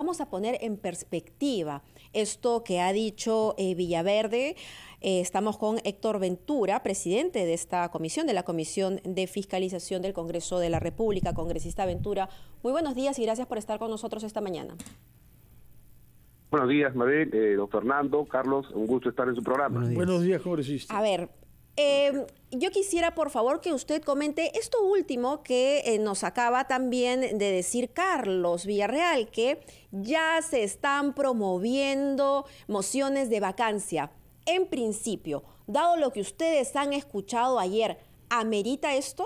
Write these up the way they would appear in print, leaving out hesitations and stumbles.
Vamos a poner en perspectiva esto que ha dicho Villaverde. Estamos con Héctor Ventura, presidente de esta comisión, de la Comisión de Fiscalización del Congreso de la República. Congresista Ventura, muy buenos días y gracias por estar con nosotros esta mañana. Buenos días, Mabel, don Fernando, Carlos, un gusto estar en su programa. Buenos días, congresista. A ver, yo quisiera, por favor, que usted comente esto último que nos acaba también de decir Carlos Villarreal, que ya se están promoviendo mociones de vacancia. En principio, dado lo que ustedes han escuchado ayer, ¿amerita esto?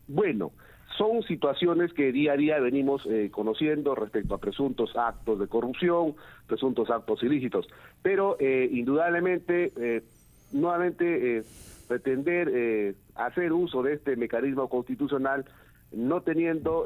Bueno, son situaciones que día a día venimos conociendo respecto a presuntos actos de corrupción, presuntos actos ilícitos, pero indudablemente, nuevamente, pretender hacer uso de este mecanismo constitucional no teniendo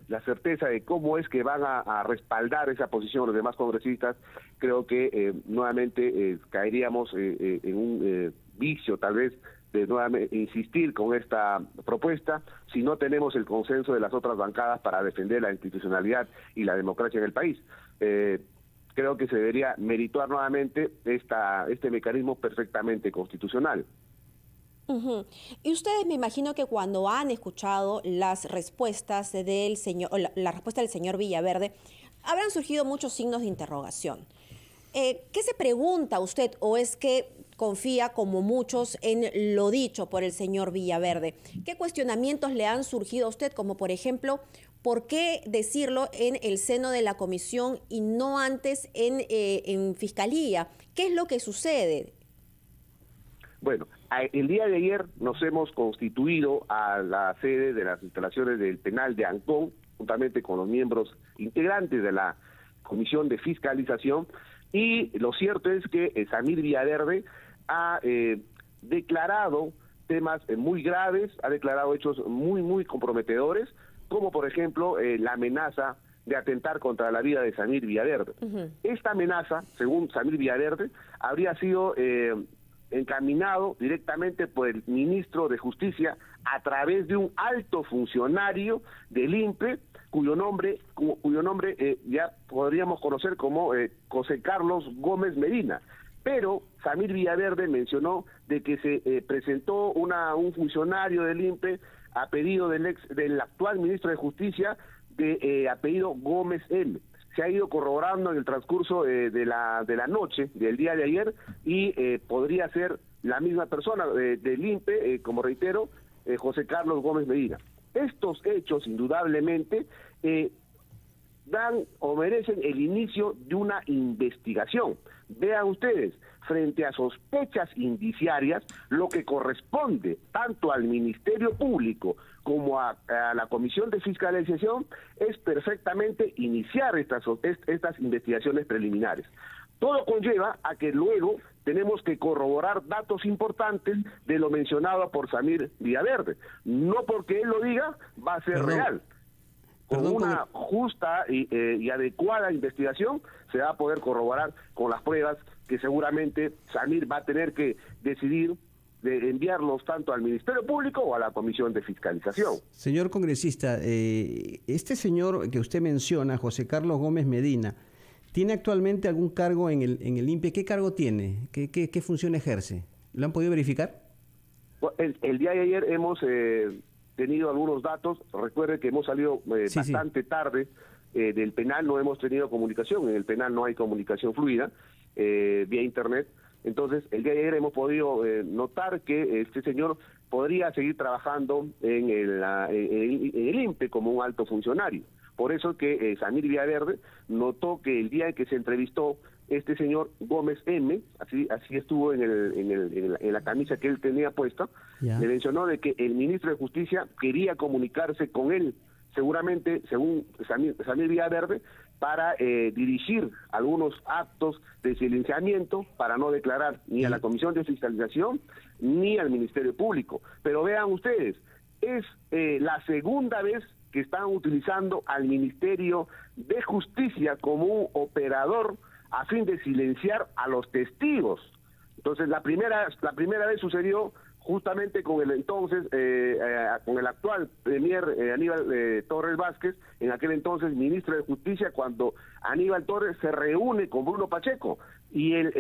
la certeza de cómo es que van a respaldar esa posición los demás congresistas, creo que nuevamente caeríamos en un vicio tal vez de nuevamente insistir con esta propuesta si no tenemos el consenso de las otras bancadas para defender la institucionalidad y la democracia en el país. Creo que se debería merituar nuevamente este mecanismo perfectamente constitucional. Y ustedes me imagino que cuando han escuchado las respuestas del señor, la respuesta del señor Villaverde, habrán surgido muchos signos de interrogación. ¿Qué se pregunta usted o es que confía como muchos en lo dicho por el señor Villaverde? ¿Qué cuestionamientos le han surgido a usted, como por ejemplo, por qué decirlo en el seno de la comisión y no antes en fiscalía? ¿Qué es lo que sucede? Bueno, el día de ayer nos hemos constituido a la sede de las instalaciones del penal de Ancón, juntamente con los miembros integrantes de la Comisión de Fiscalización, y lo cierto es que Samir Villaverde ha declarado temas muy graves, ha declarado hechos muy comprometedores, como por ejemplo la amenaza de atentar contra la vida de Samir Villaverde. Esta amenaza, según Samir Villaverde, habría sido encaminado directamente por el ministro de Justicia a través de un alto funcionario del INPE, cuyo nombre ya podríamos conocer como José Carlos Gómez Medina. Pero Samir Villaverde mencionó de que se presentó un funcionario del INPE a pedido del actual ministro de Justicia de apellido Gómez M. Se ha ido corroborando en el transcurso de la noche del día de ayer y podría ser la misma persona del INPE, como reitero, José Carlos Gómez Medina. Estos hechos, indudablemente, dan o merecen el inicio de una investigación. Vean ustedes, frente a sospechas indiciarias, lo que corresponde tanto al Ministerio Público como a la Comisión de Fiscalización es perfectamente iniciar estas investigaciones preliminares. Todo conlleva a que luego tenemos que corroborar datos importantes de lo mencionado por Samir Villaverde. No porque él lo diga va a ser real. Con una justa y adecuada investigación se va a poder corroborar con las pruebas que seguramente Samir va a tener que decidir de enviarlos tanto al Ministerio Público o a la Comisión de Fiscalización. Señor congresista, este señor que usted menciona, José Carlos Gómez Medina, ¿tiene actualmente algún cargo en el INPE? ¿Qué cargo tiene? ¿Qué función ejerce? ¿Lo han podido verificar? El día de ayer hemos tenido algunos datos. Recuerde que hemos salido bastante tarde del penal, no hemos tenido comunicación. En el penal no hay comunicación fluida vía internet. Entonces, el día de ayer hemos podido notar que este señor podría seguir trabajando en el INPE como un alto funcionario. Por eso que Samir Villaverde notó que el día en que se entrevistó este señor Gómez M, así estuvo en la camisa que él tenía puesta, le mencionó de que el ministro de Justicia quería comunicarse con él, seguramente, según Samir Villaverde, para dirigir algunos actos de silenciamiento para no declarar ni a la Comisión de Fiscalización ni al Ministerio Público. Pero vean ustedes, es la segunda vez que están utilizando al Ministerio de Justicia como un operador a fin de silenciar a los testigos. Entonces, la primera vez sucedió justamente con el entonces, con el actual premier Aníbal Torres Vázquez, en aquel entonces ministro de Justicia, cuando Aníbal Torres se reúne con Bruno Pacheco. Y el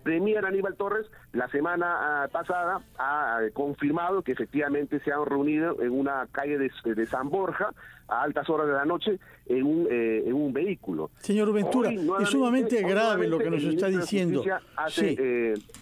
premier Aníbal Torres la semana pasada ha confirmado que efectivamente se han reunido en una calle de San Borja a altas horas de la noche en un vehículo. Señor Ventura, es sumamente grave lo que nos está diciendo.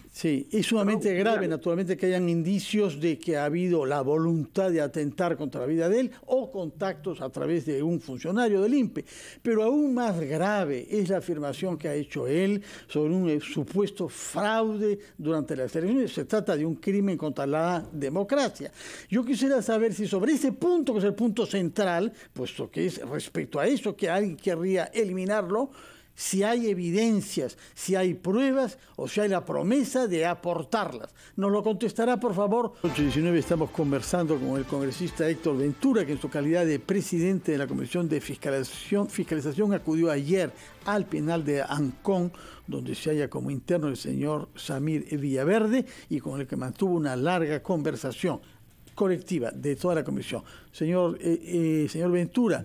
Sí, es sumamente grave, naturalmente, que hayan indicios de que ha habido la voluntad de atentar contra la vida de él o contactos a través de un funcionario del INPE. Pero aún más grave es la afirmación que ha hecho él sobre un supuesto fraude durante las elecciones. Se trata de un crimen contra la democracia. Yo quisiera saber si sobre ese punto, que es el punto central, puesto que es respecto a eso que alguien querría eliminarlo, si hay evidencias, si hay pruebas o si hay la promesa de aportarlas. Nos lo contestará, por favor. 8:19 estamos conversando con el congresista Héctor Ventura, que en su calidad de presidente de la Comisión de Fiscalización acudió ayer al penal de Ancón, donde se halla como interno el señor Samir Villaverde y con el que mantuvo una larga conversación colectiva de toda la comisión. Señor Ventura,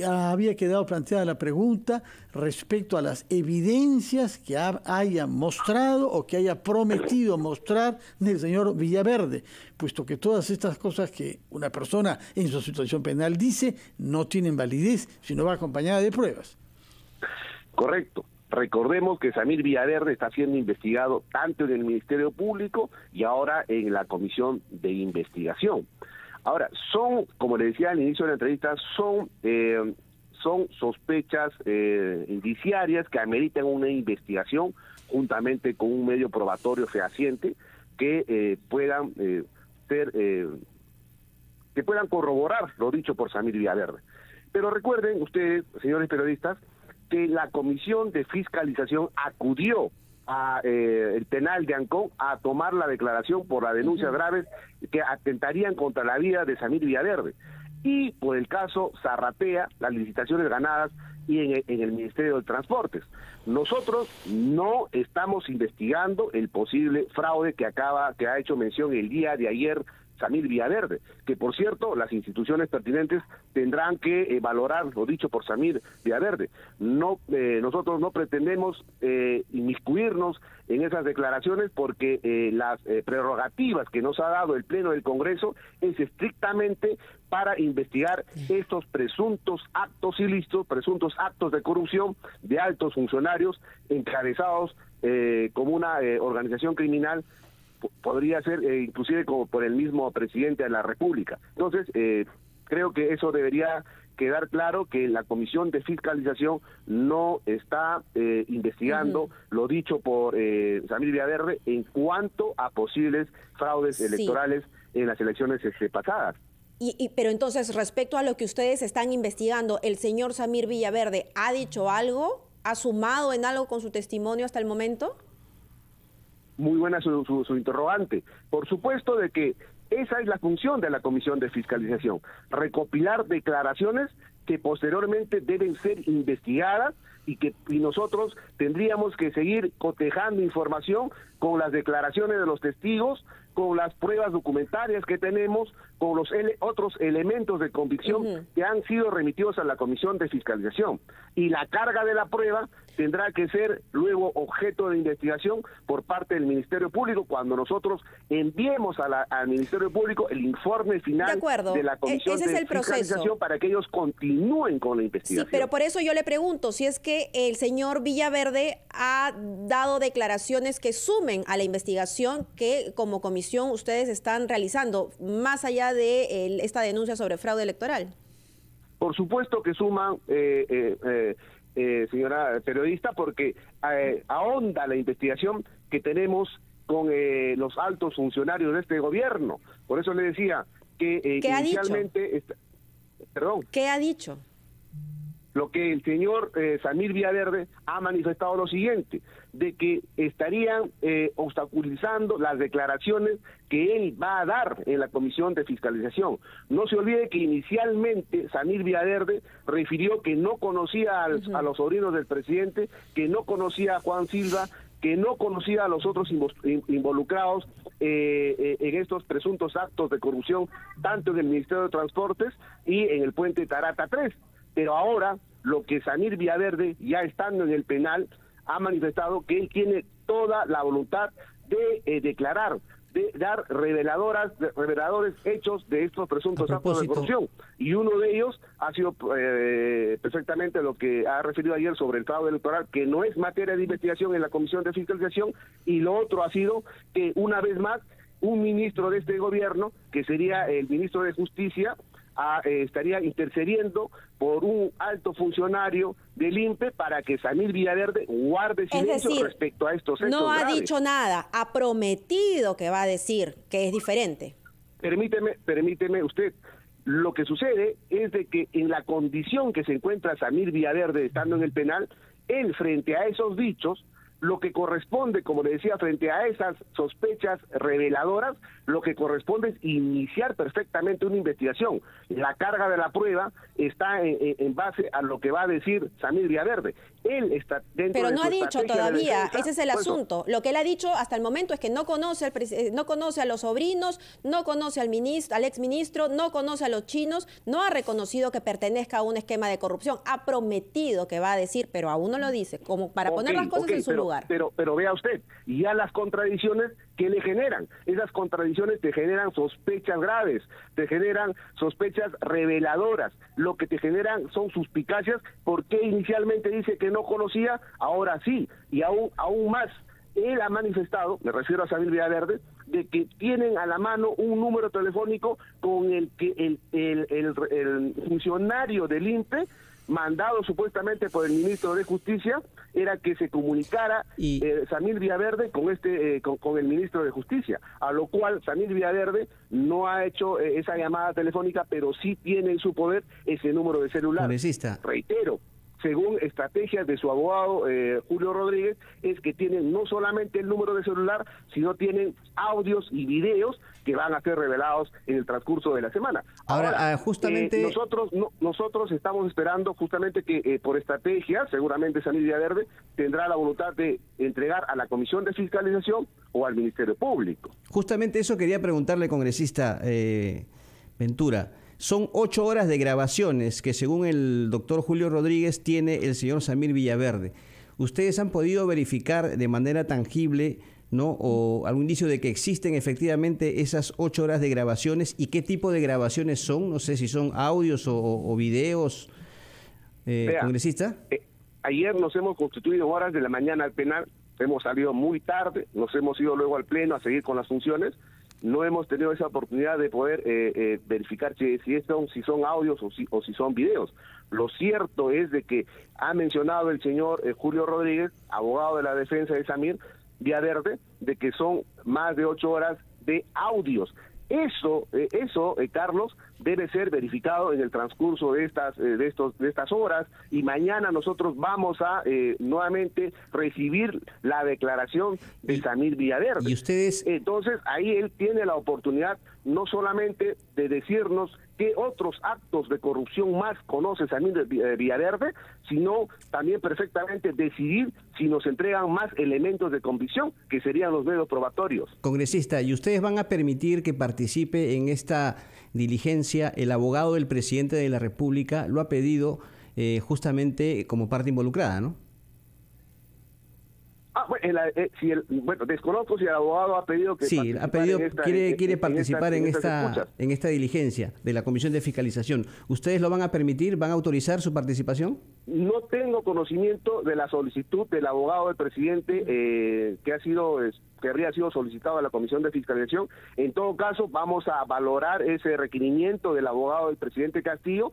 había quedado planteada la pregunta respecto a las evidencias que haya mostrado o que haya prometido mostrar el señor Villaverde, puesto que todas estas cosas que una persona en su situación penal dice no tienen validez si no va acompañada de pruebas. Correcto. Recordemos que Samir Villaverde está siendo investigado tanto en el Ministerio Público y ahora en la Comisión de Investigación. Ahora, como le decía al inicio de la entrevista, son sospechas indiciarias que ameritan una investigación juntamente con un medio probatorio fehaciente que puedan corroborar lo dicho por Samir Villaverde. Pero recuerden ustedes, señores periodistas, que la Comisión de Fiscalización acudió a el penal de Ancón a tomar la declaración por las denuncias graves que atentarían contra la vida de Samir Villaverde y por el caso Zarratea, las licitaciones ganadas y en el Ministerio de Transportes. Nosotros no estamos investigando el posible fraude que ha hecho mención el día de ayer Samir Villaverde, que por cierto las instituciones pertinentes tendrán que valorar lo dicho por Samir Villaverde. Nosotros no pretendemos inmiscuirnos en esas declaraciones porque las prerrogativas que nos ha dado el Pleno del Congreso es estrictamente para investigar estos presuntos actos ilícitos, presuntos actos de corrupción de altos funcionarios encabezados como una organización criminal. Podría ser inclusive como por el mismo presidente de la República. Entonces, creo que eso debería quedar claro, que la Comisión de Fiscalización no está investigando lo dicho por Samir Villaverde en cuanto a posibles fraudes electorales en las elecciones pasadas. Pero entonces, respecto a lo que ustedes están investigando, ¿el señor Samir Villaverde ha dicho algo? ¿Ha sumado en algo con su testimonio hasta el momento? Muy buena su interrogante. Por supuesto de que esa es la función de la Comisión de Fiscalización, recopilar declaraciones que posteriormente deben ser investigadas y nosotros tendríamos que seguir cotejando información con las declaraciones de los testigos, con las pruebas documentarias que tenemos, con los otros elementos de convicción que han sido remitidos a la Comisión de Fiscalización. Y la carga de la prueba tendrá que ser luego objeto de investigación por parte del Ministerio Público cuando nosotros enviemos al Ministerio Público el informe final de la Comisión de Fiscalización para que ellos continúen con la investigación. Sí, pero por eso yo le pregunto si es que el señor Villaverde ha dado declaraciones que sumen a la investigación que como comisión ustedes están realizando, más allá de esta denuncia sobre fraude electoral. Por supuesto que suman, señora periodista, porque ahonda la investigación que tenemos con los altos funcionarios de este gobierno. Por eso le decía que inicialmente... Perdón. ¿Qué ha dicho? Lo que el señor Samir Villaverde ha manifestado lo siguiente, de que estarían obstaculizando las declaraciones que él va a dar en la Comisión de Fiscalización. No se olvide que inicialmente Samir Villaverde refirió que no conocía a los sobrinos del presidente, que no conocía a Juan Silva, que no conocía a los otros involucrados en estos presuntos actos de corrupción, tanto en el Ministerio de Transportes y en el puente Tarata 3. Pero ahora, lo que Samir Villaverde, ya estando en el penal, ha manifestado que él tiene toda la voluntad de declarar, de dar reveladores hechos de estos presuntos actos de corrupción. Y uno de ellos ha sido perfectamente lo que ha referido ayer sobre el fraude electoral, que no es materia de investigación en la Comisión de Fiscalización, y lo otro ha sido que una vez más un ministro de este gobierno, que sería el ministro de Justicia, estaría intercediendo por un alto funcionario del INPE para que Samir Villaverde guarde silencio respecto a estos hechos no ha graves. dicho nada, ha prometido que va a decir, que es diferente. Permíteme usted. Lo que sucede es de que en la condición que se encuentra Samir Villaverde estando en el penal, él frente a esos dichos, lo que corresponde, como le decía, frente a esas sospechas reveladoras, lo que corresponde es iniciar perfectamente una investigación. La carga de la prueba está en base a lo que va a decir Samir Villaverde. Él está dentro Pero de no su ha dicho estrategia de todavía, defensa. ese es el asunto. Lo que él ha dicho hasta el momento es que no conoce a los sobrinos, no conoce al exministro, no conoce a los chinos, no ha reconocido que pertenezca a un esquema de corrupción. Ha prometido que va a decir, pero aún no lo dice, como para poner las cosas en su lugar. Pero vea usted, ya las contradicciones que le generan, esas contradicciones te generan sospechas graves, te generan sospechas reveladoras, lo que te generan son suspicacias, porque inicialmente dice que no conocía, ahora sí, y aún más. Él ha manifestado, me refiero a Samir Villaverde, de que tienen a la mano un número telefónico con el que el funcionario del INPE, mandado supuestamente por el ministro de Justicia, era que se comunicara Samir Villaverde con el ministro de Justicia, a lo cual Samir Villaverde no ha hecho esa llamada telefónica, pero sí tiene en su poder ese número de celular. Congresista. Reitero, según estrategias de su abogado Julio Rodríguez, es que tienen no solamente el número de celular, sino tienen audios y videos que van a ser revelados en el transcurso de la semana. Ahora justamente... nosotros estamos esperando justamente que por estrategia, seguramente Samir Villaverde tendrá la voluntad de entregar a la Comisión de Fiscalización o al Ministerio Público. Justamente eso quería preguntarle, congresista Ventura. Son 8 horas de grabaciones que, según el doctor Julio Rodríguez, tiene el señor Samir Villaverde. ¿Ustedes han podido verificar de manera tangible, ¿no?, o algún indicio de que existen efectivamente esas 8 horas de grabaciones y qué tipo de grabaciones son? No sé si son audios o videos, congresista. Ayer nos hemos constituido en horas de la mañana al penal, hemos salido muy tarde, nos hemos ido luego al pleno a seguir con las funciones. No hemos tenido esa oportunidad de poder verificar si son audios o si son videos. Lo cierto es de que ha mencionado el señor Julio Rodríguez, abogado de la defensa de Samir Villaverde, de que son más de 8 horas de audios. Eso, Carlos, debe ser verificado en el transcurso de estas horas, y mañana nosotros vamos a nuevamente recibir la declaración de Samir Villaverde. ¿Y ustedes? Entonces, ahí él tiene la oportunidad no solamente de decirnos qué otros actos de corrupción más conoce Samir Villaverde, sino también perfectamente decidir si nos entregan más elementos de convicción, que serían los medios probatorios. Congresista, ¿y ustedes van a permitir que participe en esta diligencia el abogado del presidente de la República? Lo ha pedido justamente como parte involucrada, ¿no? Bueno, desconozco si el abogado ha pedido que quiere participar en esta diligencia de la Comisión de Fiscalización. ¿Ustedes lo van a permitir? ¿Van a autorizar su participación? No tengo conocimiento de la solicitud del abogado del presidente que habría sido solicitado a la Comisión de Fiscalización. En todo caso, vamos a valorar ese requerimiento del abogado del presidente Castillo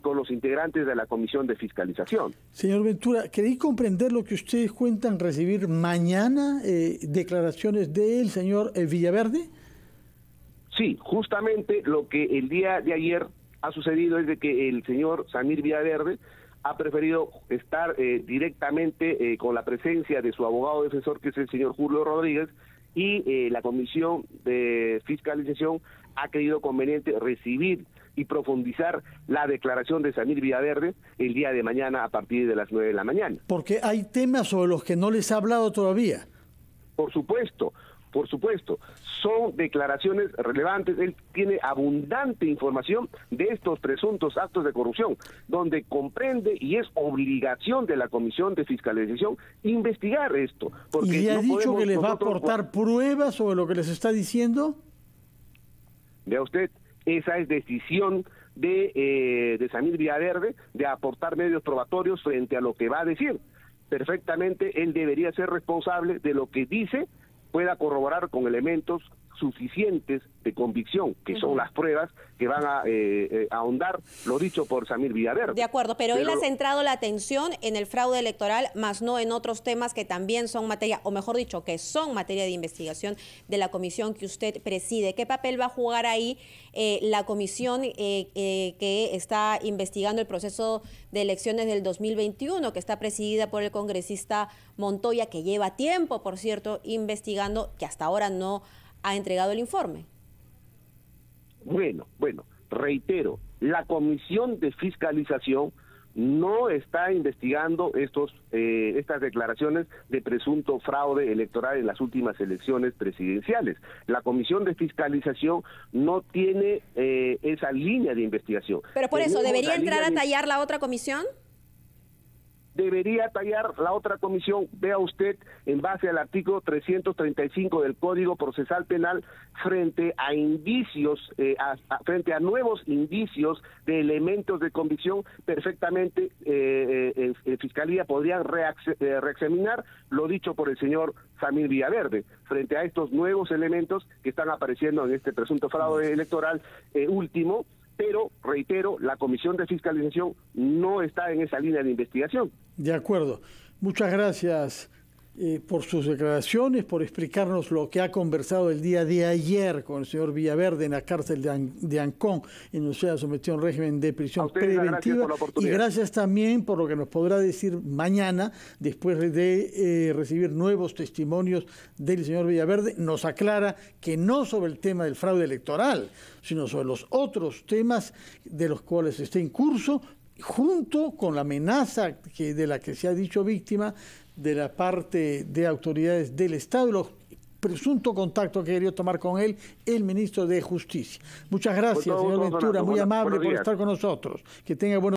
con los integrantes de la Comisión de Fiscalización. Señor Ventura, ¿queréis comprender lo que ustedes cuentan recibir mañana, declaraciones del señor Villaverde? Sí, justamente lo que el día de ayer ha sucedido es de que el señor Samir Villaverde ha preferido estar directamente con la presencia de su abogado defensor, que es el señor Julio Rodríguez, y la Comisión de Fiscalización ha creído conveniente recibir y profundizar la declaración de Samir Villaverde el día de mañana a partir de las 9 de la mañana. Porque hay temas sobre los que no les ha hablado todavía. Por supuesto, son declaraciones relevantes. Él tiene abundante información de estos presuntos actos de corrupción, donde comprende y es obligación de la Comisión de Fiscalización investigar esto. Porque ¿y le ha dicho que les va a aportar pruebas sobre lo que les está diciendo? Vea usted, esa es decisión de Samir Villaverde de aportar medios probatorios frente a lo que va a decir. Perfectamente, él debería ser responsable de lo que dice, pueda corroborar con elementos suficientes de convicción, que son las pruebas que van a ahondar lo dicho por Samir Villaverde. De acuerdo, pero él ha centrado la atención en el fraude electoral, más no en otros temas que también son materia, o mejor dicho, que son materia de investigación de la comisión que usted preside. ¿Qué papel va a jugar ahí la comisión que está investigando el proceso de elecciones del 2021, que está presidida por el congresista Montoya, que lleva tiempo, por cierto, investigando, que hasta ahora no ha entregado el informe? Bueno, reitero, la Comisión de Fiscalización no está investigando estas declaraciones de presunto fraude electoral en las últimas elecciones presidenciales. La Comisión de Fiscalización no tiene esa línea de investigación. Pero por eso, ¿debería entrar a tallar la otra comisión? Debería tallar la otra comisión, vea usted, en base al artículo 335 del Código Procesal Penal, frente a indicios, frente a nuevos indicios de elementos de convicción, perfectamente Fiscalía podría reexaminar lo dicho por el señor Samir Villaverde, frente a estos nuevos elementos que están apareciendo en este presunto fraude electoral último. Pero, reitero, la Comisión de Fiscalización no está en esa línea de investigación. De acuerdo. Muchas gracias por sus declaraciones, por explicarnos lo que ha conversado el día de ayer con el señor Villaverde en la cárcel de Ancón, en donde se ha sometido a un régimen de prisión preventiva. Y gracias también por lo que nos podrá decir mañana, después de recibir nuevos testimonios del señor Villaverde. Nos aclara que no sobre el tema del fraude electoral, sino sobre los otros temas de los cuales está en curso, junto con la amenaza de la que se ha dicho víctima de la parte de autoridades del Estado y los presunto contacto que quería tomar con él el ministro de Justicia. Muchas gracias, señor Ventura, muy amable por estar con nosotros. Que tenga buenos